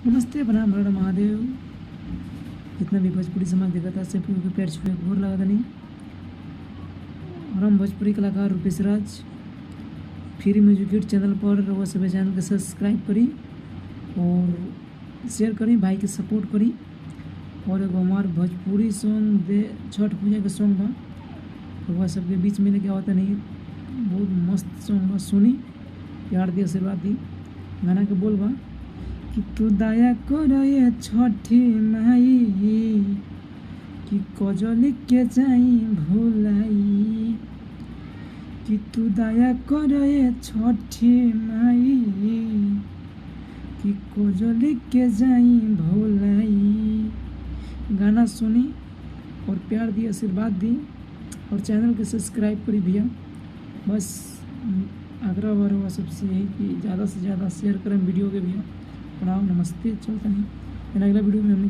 नमस्ते प्रणाम हर महादेव। जितना भी भोजपुरी समाज देखा था सब के पैर छुए घोर लगा नहीं। और हम भोजपुरी कलाकार रूपेश राज फ्री म्यूजिक चैनल पर वो सब चैनल के सब्सक्राइब करी और शेयर करी, भाई के सपोर्ट करी। और एगो हमार भोजपुरी सॉन्ग दे छठ पूजा के सॉन्ग बा, वह सबके बीच में लेके आवता नहीं। बहुत मस्त सॉन्ग बा, सुनी प्यार दी आशीर्वाद दी। गाना के बोल बा कि तू दया करो ये छठी माई कि कजली के जाई भुलाई, कि तू दया करो ये छठी माई कि कजली के जाई भुलाई। गाना सुनी और प्यार दी आशीर्वाद दी और चैनल के सब्सक्राइब करी भैया। बस आग्रह बार हुआ सबसे यही कि ज़्यादा से ज़्यादा शेयर करें वीडियो के भैया। प्रणाम नमस्ते, चलता नहीं अगला वीडियो में हम